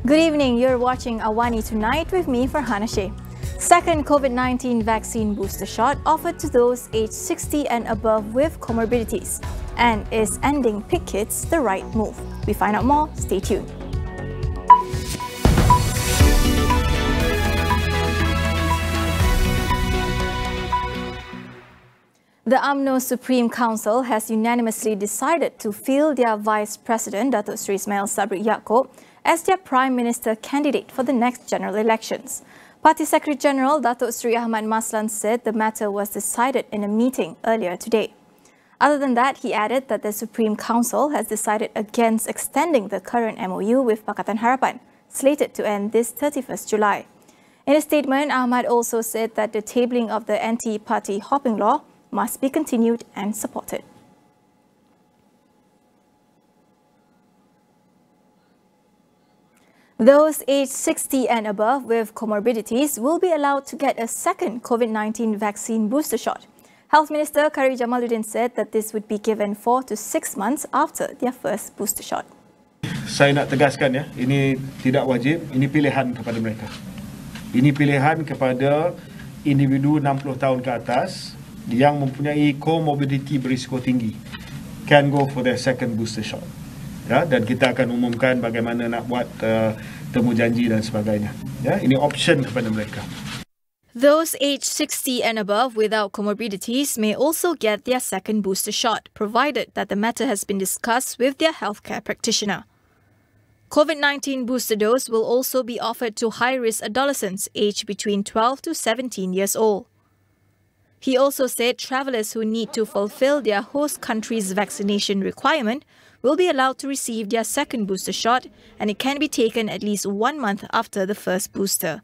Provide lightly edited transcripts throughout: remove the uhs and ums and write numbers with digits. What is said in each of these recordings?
Good evening, you're watching AWANI Tonight with me, Farhana Sheikh. Second COVID-19 vaccine booster shot offered to those aged 60 and above with comorbidities. And is ending PICKids the right move? We find out more, stay tuned. The AMNO Supreme Council has unanimously decided to field their Vice President, Datuk Seri Ismail Sabri Yaakob, as their Prime Minister candidate for the next general elections. Party Secretary General Datuk Seri Ahmad Maslan said the matter was decided in a meeting earlier today. Other than that, he added that the Supreme Council has decided against extending the current MOU with Pakatan Harapan, slated to end this 31st July. In a statement, Ahmad also said that the tabling of the anti-party hopping law must be continued and supported. Those aged 60 and above with comorbidities will be allowed to get a second COVID-19 vaccine booster shot. Health Minister Khairi Jamaluddin said that this would be given 4 to 6 months after their first booster shot. Saya nak tegaskan ya, ini tidak wajib, ini pilihan kepada mereka. Ini pilihan kepada individu 60 tahun ke atas yang mempunyai komorbiditi berisiko tinggi can go for their second booster shot. Ya, dan kita akan umumkan bagaimana nak buat temu janji dan sebagainya. Ya, ini option kepada mereka. Those aged 60 and above without comorbidities may also get their second booster shot, provided that the matter has been discussed with their healthcare practitioner. COVID-19 booster dose will also be offered to high-risk adolescents aged between 12 to 17 years old. He also said travellers who need to fulfill their host country's vaccination requirement will be allowed to receive their second booster shot, and it can be taken at least 1 month after the first booster.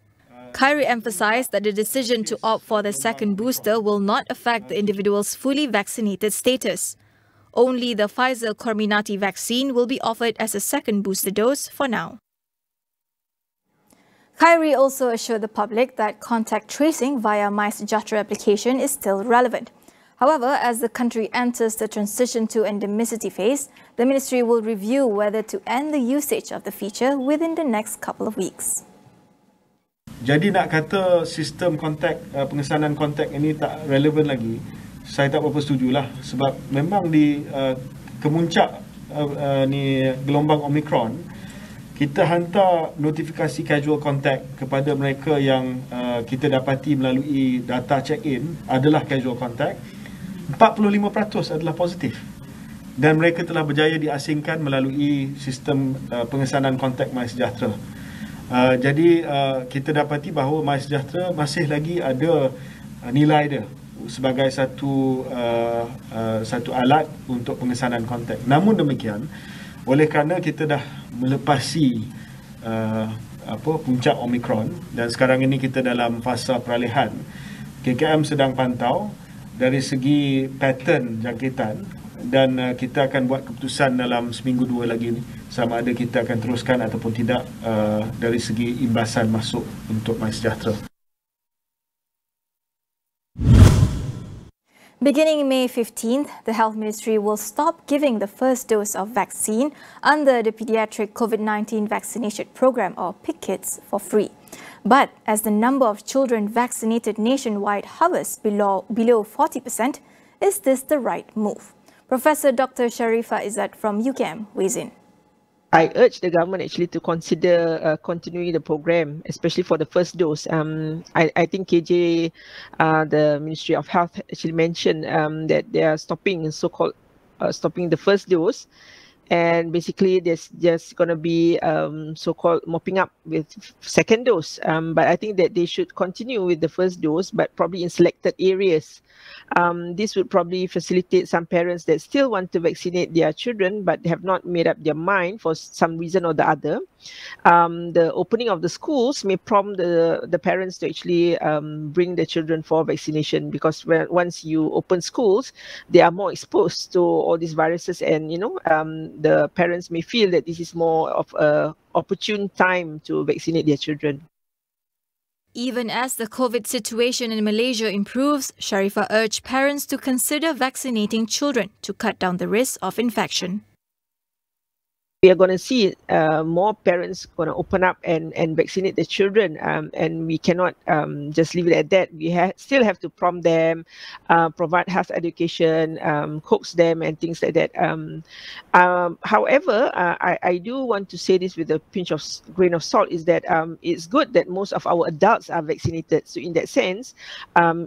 Khairi emphasised that the decision to opt for the second booster will not affect the individual's fully vaccinated status. Only the Pfizer Comirnaty vaccine will be offered as a second booster dose for now. Khairi also assured the public that contact tracing via MySejahtera application is still relevant. However, as the country enters the transition to endemicity phase, the ministry will review whether to end the usage of the feature within the next couple of weeks. Jadi nak kata sistem kontak, pengesanan kontak ini tak relevan lagi, saya tak berapa setujulah, sebab memang di kemuncak ni gelombang Omicron, kita hantar notifikasi casual contact kepada mereka yang kita dapati melalui data check-in adalah casual contact. 45% adalah positif dan mereka telah berjaya diasingkan melalui sistem pengesanan kontak MySejahtera. Jadi kita dapati bahawa MySejahtera masih lagi ada nilai dia sebagai satu alat untuk pengesanan kontak. Namun demikian, oleh kerana kita dah melepasi puncak Omicron dan sekarang ini kita dalam fasa peralihan, KKM sedang pantau dari segi pattern jangkitan dan kita akan buat keputusan dalam seminggu 2 lagi ni sama ada kita akan teruskan ataupun tidak dari segi imbasan masuk untuk MySejahtera. Beginning May 15th, the Health Ministry will stop giving the first dose of vaccine under the Pediatric COVID-19 Vaccination Program or PICKids for free. But as the number of children vaccinated nationwide hovers below 40%, is this the right move? Professor Dr. Sharifa Izzat from UKM weighs in. I urge the government actually to consider continuing the program, especially for the first dose. I think KJ, the Ministry of Health, actually mentioned that they are stopping so-called stopping the first dose, and basically there's just going to be so-called mopping up with second dose. But I think that they should continue with the first dose, but probably in selected areas. This would probably facilitate some parents that still want to vaccinate their children but have not made up their mind for some reason or the other. The opening of the schools may prompt the parents to actually bring the children for vaccination, because once you open schools, they are more exposed to all these viruses, and the parents may feel that this is more of a opportune time to vaccinate their children. Even as the COVID situation in Malaysia improves, Sharifa urged parents to consider vaccinating children to cut down the risk of infection. we are going to see more parents going to open up and vaccinate their children, and we cannot just leave it at that. We still have to prompt them, provide health education, coax them and things like that. However, I do want to say this with a grain of salt, is that it's good that most of our adults are vaccinated. So in that sense,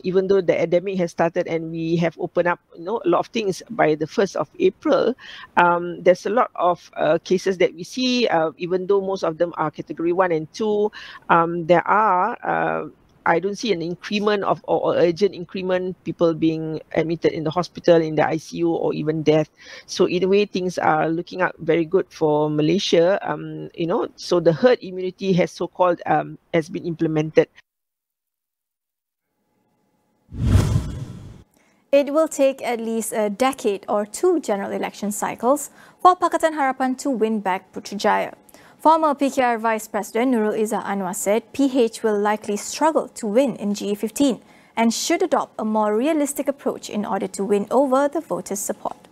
even though the epidemic has started and we have opened up, a lot of things by the 1st of April, there's a lot of cases that we see, even though most of them are category 1 and 2, there are I don't see an increment of or urgent increment, people being admitted in the hospital, in the ICU, or even death. So in a way, things are looking up very good for Malaysia. So the herd immunity has so-called has been implemented. It will take at least a decade or 2 general election cycles for Pakatan Harapan to win back Putrajaya. Former PKR Vice President Nurul Izzah Anwar said PH will likely struggle to win in GE15 and should adopt a more realistic approach in order to win over the voters' support.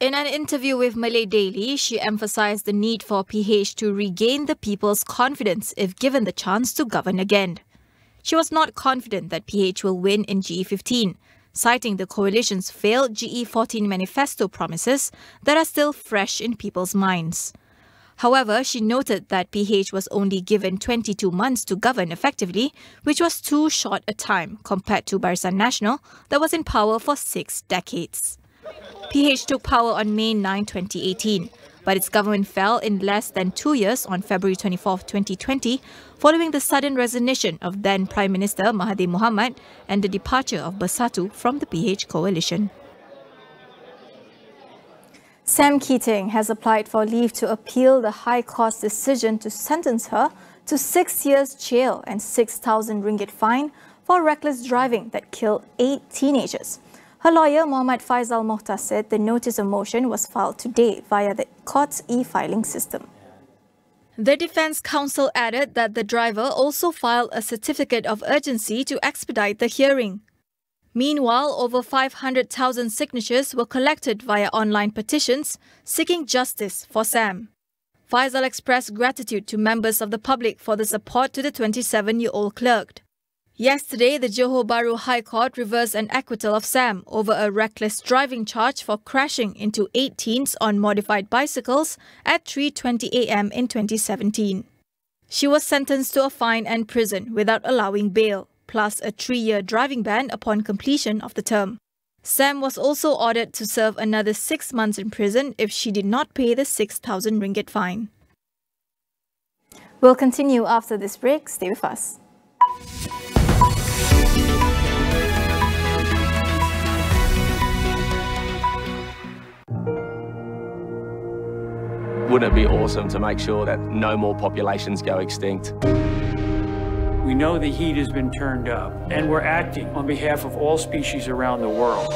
In an interview with Malay Daily, she emphasized the need for PH to regain the people's confidence if given the chance to govern again. She was not confident that PH will win in GE15, citing the coalition's failed GE14 manifesto promises that are still fresh in people's minds. However, she noted that PH was only given 22 months to govern effectively, which was too short a time compared to Barisan Nasional that was in power for 6 decades. PH took power on May 9, 2018, but its government fell in less than 2 years on February 24, 2020, following the sudden resignation of then Prime Minister Mahathir Mohamad and the departure of Bersatu from the PH coalition. Sam Keating has applied for leave to appeal the High Court's decision to sentence her to 6 years jail and 6,000 ringgit fine for reckless driving that killed 8 teenagers. Her lawyer, Muhammad Faisal Mohtar, said the notice of motion was filed today via the court's e-filing system. The defense counsel added that the driver also filed a certificate of urgency to expedite the hearing. Meanwhile, over 500,000 signatures were collected via online petitions seeking justice for Sam. Faisal expressed gratitude to members of the public for the support to the 27-year-old clerk. Yesterday, the Johor Bahru High Court reversed an acquittal of Sam over a reckless driving charge for crashing into 8 teens on modified bicycles at 3:20 a.m. in 2017. She was sentenced to a fine and prison without allowing bail, plus a 3-year driving ban upon completion of the term. Sam was also ordered to serve another 6 months in prison if she did not pay the 6,000 ringgit fine. We'll continue after this break. Stay with us. Wouldn't it be awesome to make sure that no more populations go extinct? We know the heat has been turned up, and we're acting on behalf of all species around the world.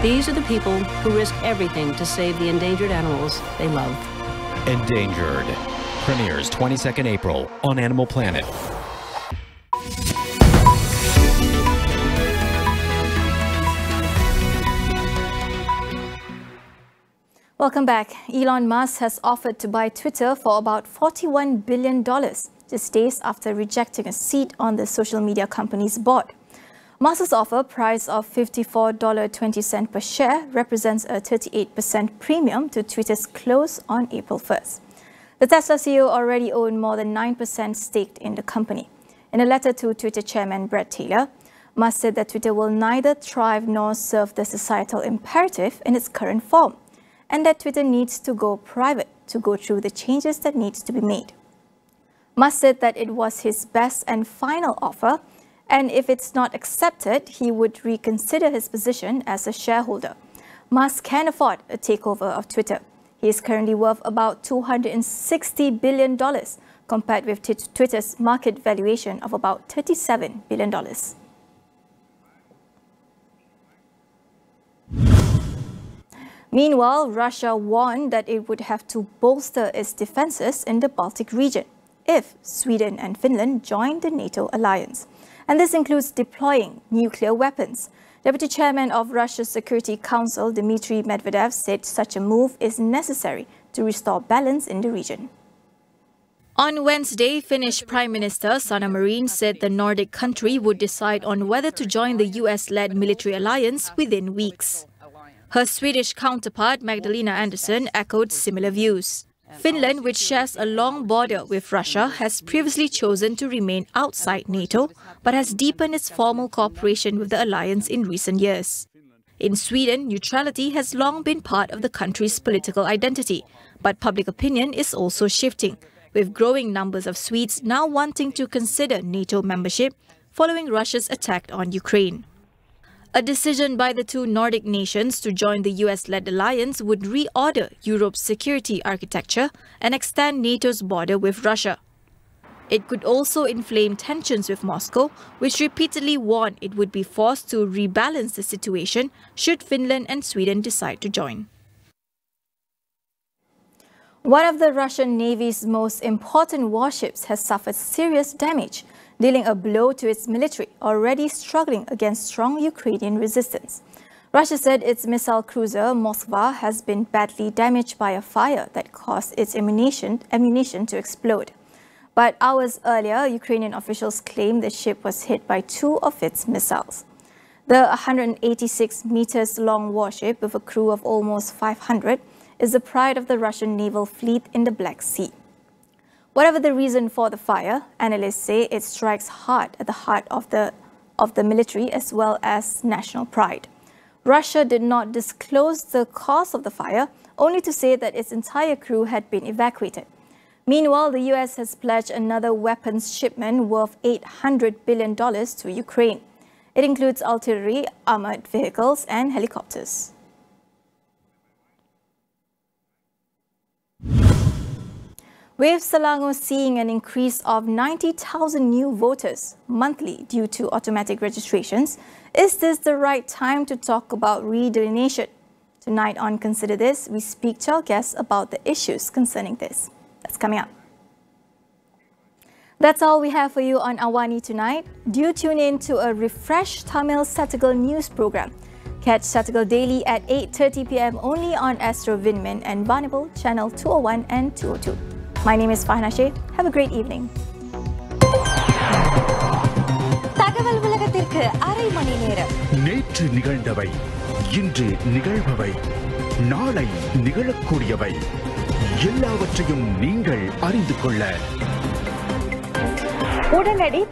These are the people who risk everything to save the endangered animals they love. Endangered premieres 22nd April on Animal Planet. Welcome back. Elon Musk has offered to buy Twitter for about $41 billion, just days after rejecting a seat on the social media company's board. Musk's offer, price of $54.20 per share, represents a 38% premium to Twitter's close on April 1st. The Tesla CEO already owned more than 9% stake in the company. In a letter to Twitter chairman Brad Taylor, Musk said that Twitter will neither thrive nor serve the societal imperative in its current form, and that Twitter needs to go private to go through the changes that needs to be made. Musk said that it was his best and final offer, and if it's not accepted, he would reconsider his position as a shareholder. Musk can afford a takeover of Twitter. He is currently worth about $260 billion, compared with Twitter's market valuation of about $37 billion. Meanwhile, Russia warned that it would have to bolster its defences in the Baltic region if Sweden and Finland join the NATO alliance. and this includes deploying nuclear weapons. Deputy Chairman of Russia's Security Council, Dmitry Medvedev, said such a move is necessary to restore balance in the region. On Wednesday, Finnish Prime Minister Sanna Marin said the Nordic country would decide on whether to join the US-led military alliance within weeks. Her Swedish counterpart, Magdalena Andersson, echoed similar views. Finland, which shares a long border with Russia, has previously chosen to remain outside NATO, but has deepened its formal cooperation with the alliance in recent years. In Sweden, neutrality has long been part of the country's political identity, but public opinion is also shifting, with growing numbers of Swedes now wanting to consider NATO membership following Russia's attack on Ukraine. A decision by the two Nordic nations to join the US-led alliance would reorder Europe's security architecture and extend NATO's border with Russia. It could also inflame tensions with Moscow, which repeatedly warned it would be forced to rebalance the situation should Finland and Sweden decide to join. One of the Russian Navy's most important warships has suffered serious damage, dealing a blow to its military, already struggling against strong Ukrainian resistance. Russia said its missile cruiser Moskva has been badly damaged by a fire that caused its ammunition to explode. But hours earlier, Ukrainian officials claimed the ship was hit by two of its missiles. The 186 meters long warship, with a crew of almost 500, is the pride of the Russian naval fleet in the Black Sea. Whatever the reason for the fire, analysts say it strikes hard at the heart of the military as well as national pride. Russia did not disclose the cause of the fire, only to say that its entire crew had been evacuated. Meanwhile, the US has pledged another weapons shipment worth $800 billion to Ukraine. It includes artillery, armored vehicles, and helicopters. With Selangor seeing an increase of 90,000 new voters monthly due to automatic registrations, is this the right time to talk about redelineation? Tonight on Consider This, we speak to our guests about the issues concerning this. That's coming up. That's all we have for you on AWANI tonight. Do tune in to a refreshed Tamil satirical news program. Catch Satirical Daily at 8:30 p.m. only on Astro Vinmin and Vanable Channel 201 and 202. My name is Farhana Sheikh. Have a great evening. தகவல் உலகத்திற்கு அரை மணி நேரம். நேற்று நிகழ்ந்தவை, இன்று நிகழ்பவை, நாளை நிகழக்கூடியவை எல்லாவற்றையும் நீங்கள் அறிந்து கொள்ள உடனடி